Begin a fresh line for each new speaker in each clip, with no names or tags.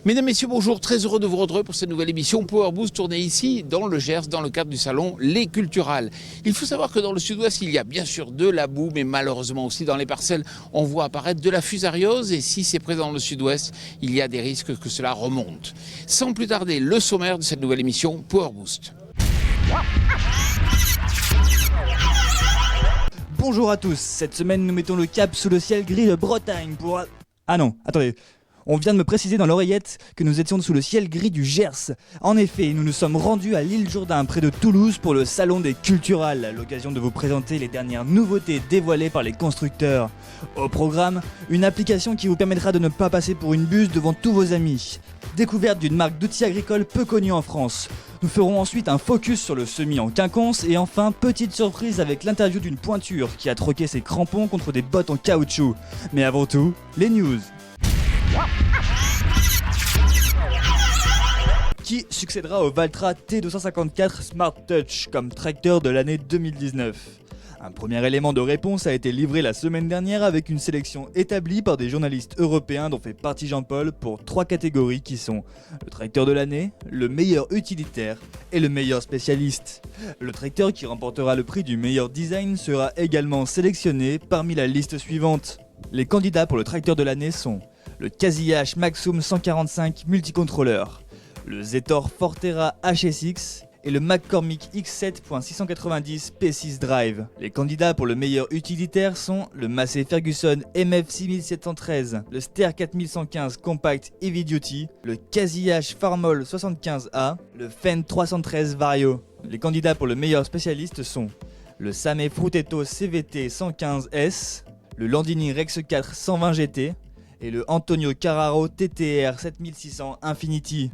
Mesdames, Messieurs, bonjour, très heureux de vous retrouver pour cette nouvelle émission Power Boost tournée ici dans le Gers dans le cadre du salon Les Culturales. Il faut savoir que dans le sud-ouest, il y a bien sûr de la boue, mais malheureusement aussi dans les parcelles, on voit apparaître de la fusariose et si c'est présent dans le sud-ouest, il y a des risques que cela remonte. Sans plus tarder, le sommaire de cette nouvelle émission Power Boost.
Bonjour à tous, cette semaine nous mettons le cap sous le ciel gris de Bretagne pour... Ah non, attendez, on vient de me préciser dans l'oreillette que nous étions sous le ciel gris du Gers. En effet, nous nous sommes rendus à l'île Jourdain près de Toulouse pour le salon des Culturales, l'occasion de vous présenter les dernières nouveautés dévoilées par les constructeurs. Au programme, une application qui vous permettra de ne pas passer pour une buse devant tous vos amis. Découverte d'une marque d'outils agricoles peu connue en France. Nous ferons ensuite un focus sur le semis en quinconce et enfin, petite surprise avec l'interview d'une pointure qui a troqué ses crampons contre des bottes en caoutchouc. Mais avant tout, les news. Qui succédera au Valtra T254 Smart Touch comme tracteur de l'année 2019 ? Un premier élément de réponse a été livré la semaine dernière avec une sélection établie par des journalistes européens dont fait partie Jean-Paul pour 3 catégories qui sont le tracteur de l'année, le meilleur utilitaire et le meilleur spécialiste. Le tracteur qui remportera le prix du meilleur design sera également sélectionné parmi la liste suivante. Les candidats pour le tracteur de l'année sont le Casillage Maxum 145 multicontrôleur, le Zetor Forterra HSX et le McCormick X7.690 P6 Drive. Les candidats pour le meilleur utilitaire sont le Massey Ferguson MF 6713, le Ster 4115 Compact Heavy Duty, le Casillage Farmol 75A, le Fendt 313 Vario. Les candidats pour le meilleur spécialiste sont le Samé Frutetto CVT 115S, le Landini Rex 4 120 GT et le Antonio Carraro TTR 7600 Infinity.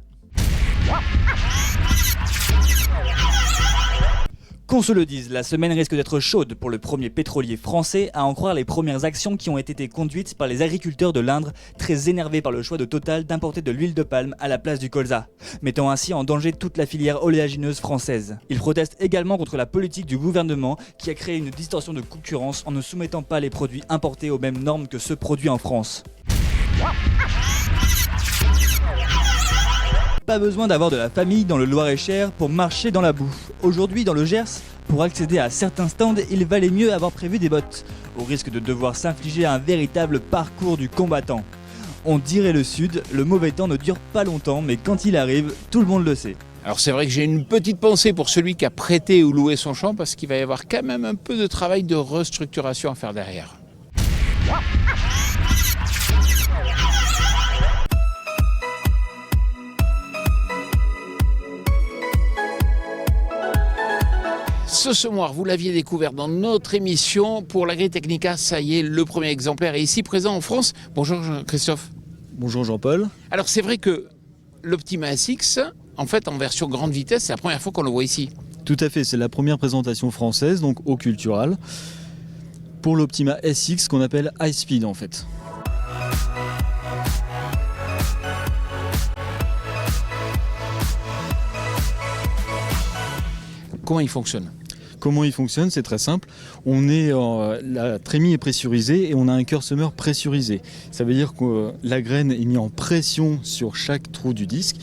Qu'on se le dise, la semaine risque d'être chaude pour le premier pétrolier français, à en croire les premières actions qui ont été conduites par les agriculteurs de l'Indre, très énervés par le choix de Total d'importer de l'huile de palme à la place du colza, mettant ainsi en danger toute la filière oléagineuse française. Ils protestent également contre la politique du gouvernement qui a créé une distorsion de concurrence en ne soumettant pas les produits importés aux mêmes normes que ceux produits en France. Pas besoin d'avoir de la famille dans le Loir-et-Cher pour marcher dans la boue. Aujourd'hui dans le Gers, pour accéder à certains stands, il valait mieux avoir prévu des bottes, au risque de devoir s'infliger un véritable parcours du combattant. On dirait le sud, le mauvais temps ne dure pas longtemps, mais quand il arrive, tout le monde le sait.
Alors c'est vrai que j'ai une petite pensée pour celui qui a prêté ou loué son champ parce qu'il va y avoir quand même un peu de travail de restructuration à faire derrière. Ce semoir, vous l'aviez découvert dans notre émission pour l'Agritechnica, ça y est, le premier exemplaire est ici présent en France. Bonjour Christophe.
Bonjour Jean-Paul.
Alors c'est vrai que l'Optima SX, en fait en version grande vitesse, c'est la première fois qu'on le voit ici.
Tout à fait, c'est la première présentation française, donc au Cultural, pour l'Optima SX qu'on appelle High Speed en fait.
Comment il fonctionne ?
Comment il fonctionne ? C'est très simple. La trémie est pressurisée et on a un cœur semeur pressurisé. Ça veut dire que la graine est mise en pression sur chaque trou du disque.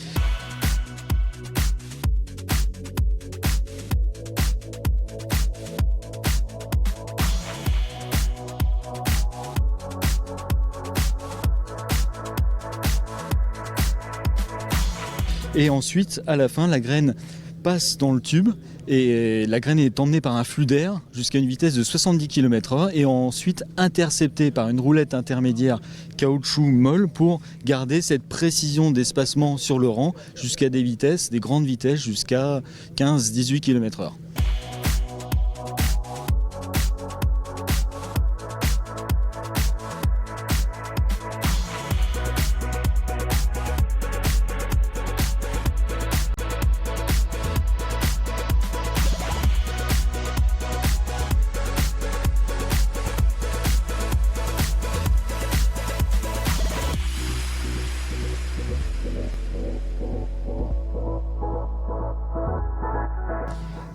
Et ensuite, à la fin, la graine passe dans le tube et la graine est emmenée par un flux d'air jusqu'à une vitesse de 70 km/h et ensuite interceptée par une roulette intermédiaire caoutchouc molle pour garder cette précision d'espacement sur le rang jusqu'à des grandes vitesses jusqu'à 15-18 km/h.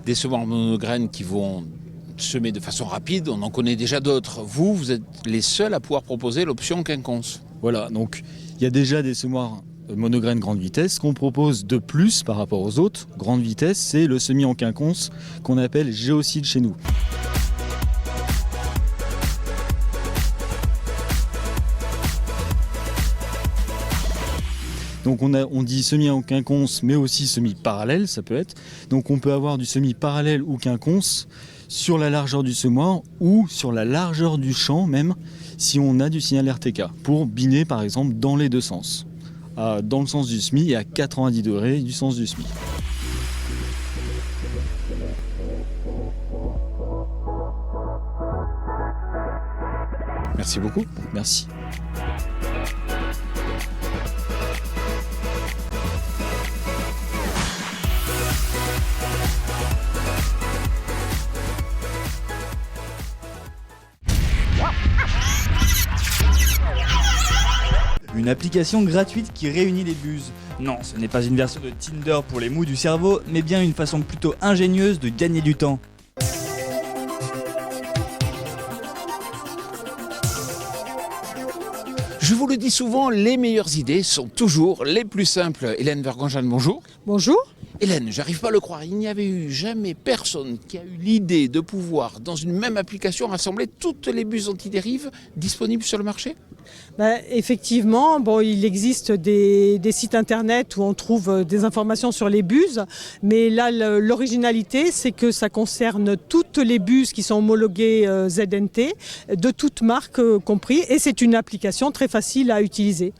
Des semoirs monograines qui vont semer de façon rapide, on en connaît déjà d'autres. Vous êtes les seuls à pouvoir proposer l'option quinconce.
Voilà, donc il y a déjà des semoirs monograine grande vitesse. Ce qu'on propose de plus par rapport aux autres grande vitesse, c'est le semis en quinconce qu'on appelle géocide chez nous. Donc on dit semis en quinconce, mais aussi semis parallèle, ça peut être. Donc on peut avoir du semis parallèle ou quinconce sur la largeur du semoir ou sur la largeur du champ même, si on a du signal RTK, pour biner par exemple dans les deux sens. Dans le sens du SMI et à 90 degrés du sens du SMI.
Merci beaucoup.
Merci.
Une application gratuite qui réunit les buses. Non, ce n'est pas une version de Tinder pour les mous du cerveau, mais bien une façon plutôt ingénieuse de gagner du temps.
Je vous le dis souvent, les meilleures idées sont toujours les plus simples. Hélène Vergonjan, bonjour.
Bonjour.
Hélène, j'arrive pas à le croire, il n'y avait eu jamais personne qui a eu l'idée de pouvoir, dans une même application, rassembler toutes les buses antidérives disponibles sur le marché?
Effectivement, il existe des sites internet où on trouve des informations sur les buses, mais là l'originalité c'est que ça concerne toutes les buses qui sont homologuées ZNT, de toutes marques compris, et c'est une application très facile à utiliser.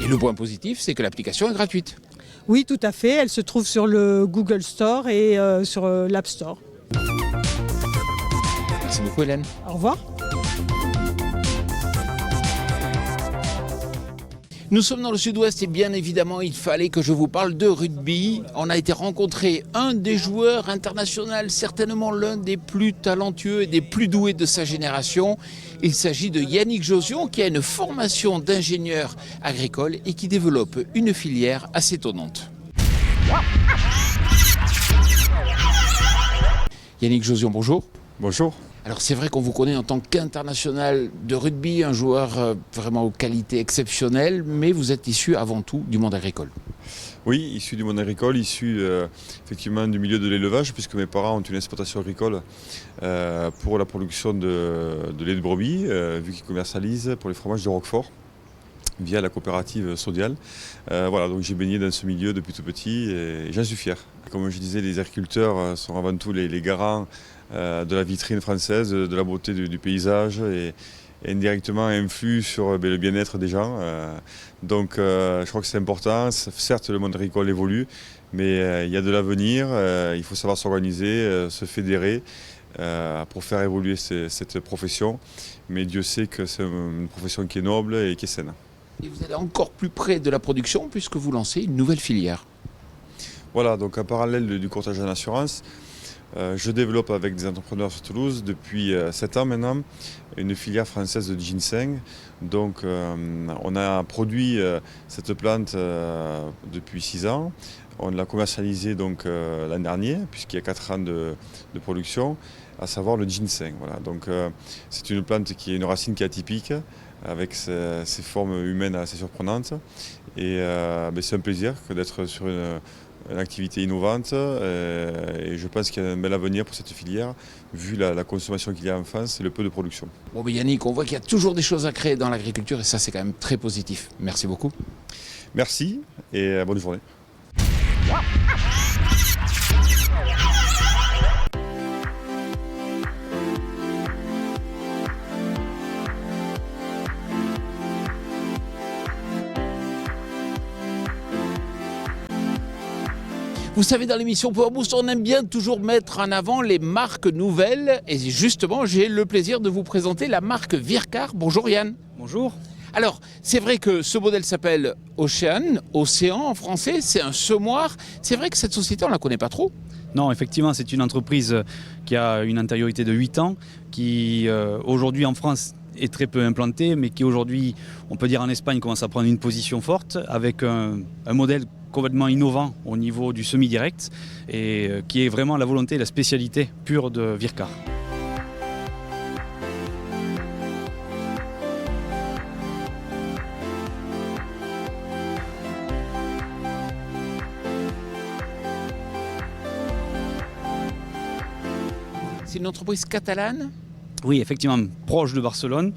Et le point positif, c'est que l'application est gratuite.
Oui, tout à fait, elle se trouve sur le Google Store et sur l'App Store.
Merci beaucoup Hélène.
Au revoir.
Nous sommes dans le sud-ouest et bien évidemment il fallait que je vous parle de rugby. On a été rencontrer un des joueurs internationaux, certainement l'un des plus talentueux et des plus doués de sa génération. Il s'agit de Yannick Josion qui a une formation d'ingénieur agricole et qui développe une filière assez étonnante. Yannick Josion, bonjour.
Bonjour.
Alors c'est vrai qu'on vous connaît en tant qu'international de rugby, un joueur vraiment aux qualités exceptionnelles, mais vous êtes issu avant tout du monde agricole.
Oui, issu du monde agricole, issu effectivement du milieu de l'élevage, puisque mes parents ont une exploitation agricole pour la production de lait de brebis, vu qu'ils commercialisent pour les fromages de Roquefort via la coopérative Sodial. Voilà, donc j'ai baigné dans ce milieu depuis tout petit et j'en suis fier. Comme je disais, les agriculteurs sont avant tout les garants de la vitrine française, de la beauté du paysage et indirectement influent sur le bien-être des gens. Donc je crois que c'est important. Certes, le monde agricole évolue, mais il y a de l'avenir. Il faut savoir s'organiser, se fédérer pour faire évoluer cette profession. Mais Dieu sait que c'est une profession qui est noble et qui est saine.
Et vous allez encore plus près de la production puisque vous lancez une nouvelle filière.
Voilà, donc en parallèle du courtage en assurance, je développe avec des entrepreneurs sur Toulouse depuis 7 ans maintenant une filière française de ginseng. Donc on a produit cette plante depuis 6 ans. On l'a commercialisée donc l'an dernier puisqu'il y a 4 ans de production, à savoir le ginseng. Voilà. Donc c'est une plante qui est une racine qui est atypique avec ses formes humaines assez surprenantes. Et c'est un plaisir d'être sur une activité innovante et je pense qu'il y a un bel avenir pour cette filière vu la consommation qu'il y a en France et le peu de production.
Bon, mais Yannick, on voit qu'il y a toujours des choses à créer dans l'agriculture et ça c'est quand même très positif. Merci beaucoup.
Merci et bonne journée.
Vous savez, dans l'émission Power Boost, on aime bien toujours mettre en avant les marques nouvelles. Et justement, j'ai le plaisir de vous présenter la marque Virkar. Bonjour Yann.
Bonjour.
Alors, c'est vrai que ce modèle s'appelle Ocean, Océan en français, c'est un semoir. C'est vrai que cette société, on ne la connaît pas trop.
Non, effectivement, c'est une entreprise qui a une antériorité de 8 ans, qui aujourd'hui en France est très peu implantée, mais qui aujourd'hui, on peut dire en Espagne, commence à prendre une position forte avec un modèle complètement innovant au niveau du semi-direct et qui est vraiment la volonté et la spécialité pure de Vircar.
C'est une entreprise catalane?
Oui, effectivement, proche de Barcelone,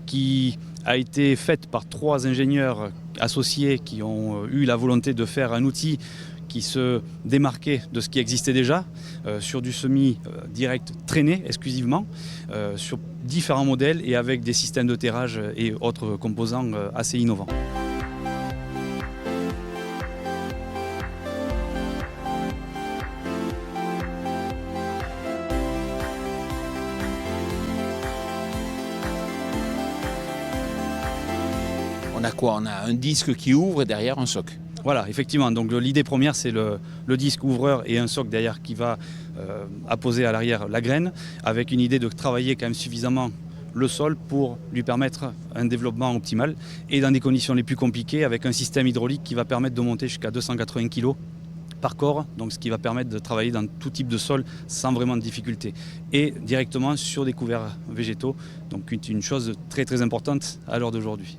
qui a été faite par 3 ingénieurs associés qui ont eu la volonté de faire un outil qui se démarquait de ce qui existait déjà, sur du semi-direct traîné exclusivement, sur différents modèles et avec des systèmes de terrage et autres composants assez innovants.
On a quoi? On a un disque qui ouvre et derrière un soc.
Voilà, effectivement. Donc l'idée première, c'est le disque ouvreur et un soc derrière qui va apposer à l'arrière la graine, avec une idée de travailler quand même suffisamment le sol pour lui permettre un développement optimal et dans des conditions les plus compliquées avec un système hydraulique qui va permettre de monter jusqu'à 280 kg par corps, donc ce qui va permettre de travailler dans tout type de sol sans vraiment de difficulté et directement sur des couverts végétaux, donc une chose très très importante à l'heure d'aujourd'hui.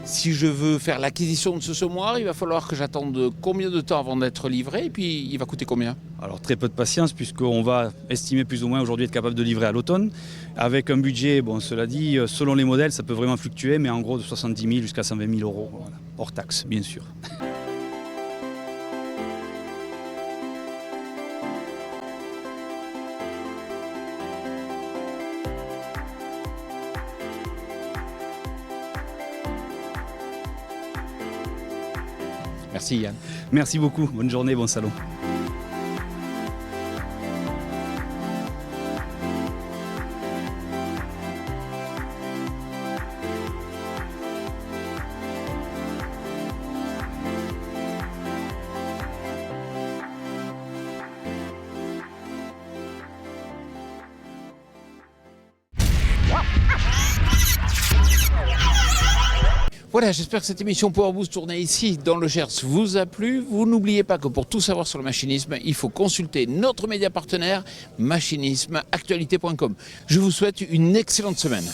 Si je veux faire l'acquisition de ce semoir, il va falloir que j'attende combien de temps avant d'être livré et puis il va coûter combien?
Alors très peu de patience puisqu'on va estimer plus ou moins aujourd'hui être capable de livrer à l'automne avec un budget, bon cela dit, selon les modèles ça peut vraiment fluctuer mais en gros de 70 000 jusqu'à 120 000 euros, voilà, hors taxe bien sûr.
Merci Yann.
Merci beaucoup, bonne journée, bon salon.
Voilà, j'espère que cette émission Power Boost tournée ici dans le Gers vous a plu. Vous n'oubliez pas que pour tout savoir sur le machinisme, il faut consulter notre média partenaire machinismeactualité.com. Je vous souhaite une excellente semaine.